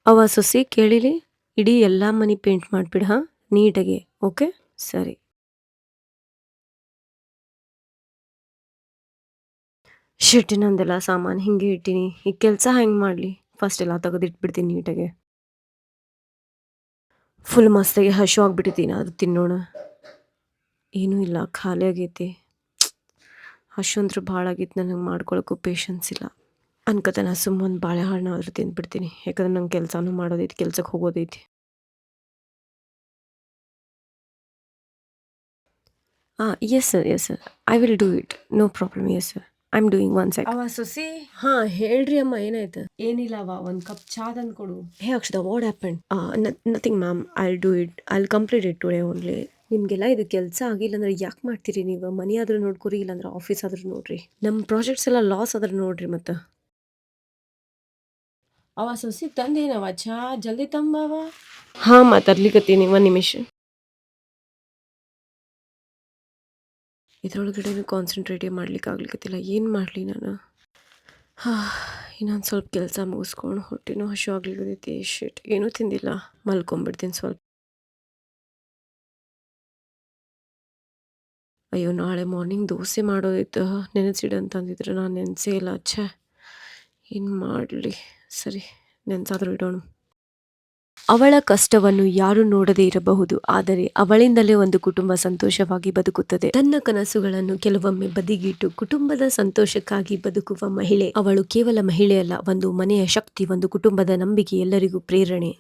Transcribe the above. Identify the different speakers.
Speaker 1: ಅವ ಸೊಸಿ ಕೇಳಿಲಿ ಇಡೀ ಎಲ್ಲಾ ಮನಿ ಪೇಂಟ್ ಮಾಡ್ಬಿಡ ಹಾ ನೀಟಾಗಿ. ಓಕೆ? ಸರಿ. ಶಿಟ್ ನಂದೆಲ್ಲ ಸಾಮಾನು ಹಿಂಗೆ ಇಟ್ಟೀನಿ. ಈಗ ಕೆಲಸ ಹೆಂಗ್ ಮಾಡ್ಲಿ? ಫಸ್ಟ್ ಎಲ್ಲ ತೆಗೆದಿಟ್ಬಿಡ್ತೀನಿ ನೀಟಾಗೆ. ಫುಲ್ ಮಸ್ತಾಗಿ ಹಶು ಆಗ್ಬಿಟ್ಟೈತಿ ಏನಾದ್ರು ತಿನ್ನೋಣ. ಏನೂ ಇಲ್ಲ ಖಾಲಿ ಆಗೈತಿ. ಹಶು ಅಂತೂ ಭಾಳ ಆಗೈತಿ ನನಗೆ ಮಾಡ್ಕೊಳಕ್ಕೂ ಪೇಷನ್ಸ್ ಇಲ್ಲ. ಅನ್ಕೋತ ಸುಮ್ಮ ಒಂದು ಬಾಳೆಹಣ್ಣಾದ್ರೂ ತಿಂದ್ಬಿಡ್ತೀನಿ. ಯಾಕಂದ್ರೆ ನಂಗೆ ಕೆಲಸನೂ ಮಾಡೋದೈತಿ, ಕೆಲ್ಸಕ್ಕೆ ಹೋಗೋದೈತಿ. Yes sir, yes sir. I will do it. No problem. Yes sir. I am doing one sec. ಅವ ಸೊಸಿ ಹೇಳ್ರಿ ಅಮ್ಮ ಏನಾಯ್ತು? ಏನಿಲ್ಲವ್ವ ಒಂದು ಕಪ್ ಚಾ ತಂದ್ಕೊಡು. Hey Akshata what happened? Nothing ma'am. I will do it. I will complete it today only. ನಿಮ್ಗೆಲ್ಲ ಇದು ಕೆಲಸ ಆಗಿಲ್ಲ ಅಂದ್ರೆ ಯಾಕೆ ಮಾಡ್ತೀರಿ ನೀವು? ಮನಿ ಆದ್ರೂ ನೋಡ್ಕೊರಿ, ಇಲ್ಲಾಂದ್ರೆ ಆಫೀಸ್ ಆದ್ರೂ ನೋಡ್ರಿ. ನಮ್ಮ ಪ್ರಾಜೆಕ್ಟ್ಸ್ ಎಲ್ಲ ಲಾಸ್ ಆದ್ರೆ ನೋಡ್ರಿ ಮತ್ತೆ. ಅವ ಸೊಸಿ ತಂದೇನವ ಚಾ ಜಲ್ದಿ ತಂಬವ. ಹಾಂ ತರ್ಲಿಕತ್ತೀನಿ ಒಂದು ನಿಮಿಷ. ಇದ್ರೊಳಗಡೆನೂ ಕಾನ್ಸಂಟ್ರೇಟೇ ಮಾಡ್ಲಿಕ್ಕೆ ಆಗ್ಲಿಕತ್ತಿಲ್ಲ. ಏನು ಮಾಡಲಿ ನಾನು? ಇನ್ನೊಂದು ಸ್ವಲ್ಪ ಕೆಲಸ ಮುಗಿಸ್ಕೊಂಡು ಹೊಟ್ಟೆನೂ ಹಶು ಆಗ್ಲಿಕತ್ತೈತಿ. ಶಿಟ್ ಏನೂ ತಿಂದಿಲ್ಲ. ಮಲ್ಕೊಂಬಿಡ್ತೀನಿ ಸ್ವಲ್ಪ. ಅಯ್ಯೋ ನಾಳೆ ಮಾರ್ನಿಂಗ್ ದೋಸೆ ಮಾಡೋದಿತ್ತು. ನೆನೆಸಿಡು ಅಂತಂದಿದ್ರು. ನಾನು ನೆನೆಸೇ ಇಲ್ಲ. ಛೇ ಏನು ಮಾಡಲಿ? ಸರಿ ನೆನೆಸಾದ್ರೂ ಇಡೋಣ. ಅವಳ ಕಷ್ಟವನ್ನು ಯಾರು ನೋಡದೇ ಇರಬಹುದು, ಆದರೆ ಅವಳಿಂದಲೇ ಒಂದು ಕುಟುಂಬ ಸಂತೋಷವಾಗಿ ಬದುಕುತ್ತದೆ. ತನ್ನ ಕನಸುಗಳನ್ನು ಕೆಲವೊಮ್ಮೆ ಬದಿಗಿಟ್ಟು ಕುಟುಂಬದ ಸಂತೋಷಕ್ಕಾಗಿ ಬದುಕುವ ಮಹಿಳೆ. ಅವಳು ಕೇವಲ ಮಹಿಳೆಯಲ್ಲ, ಒಂದು ಮನೆಯ ಶಕ್ತಿ, ಒಂದು ಕುಟುಂಬದ ನಂಬಿಕೆ, ಎಲ್ಲರಿಗೂ ಪ್ರೇರಣೆ.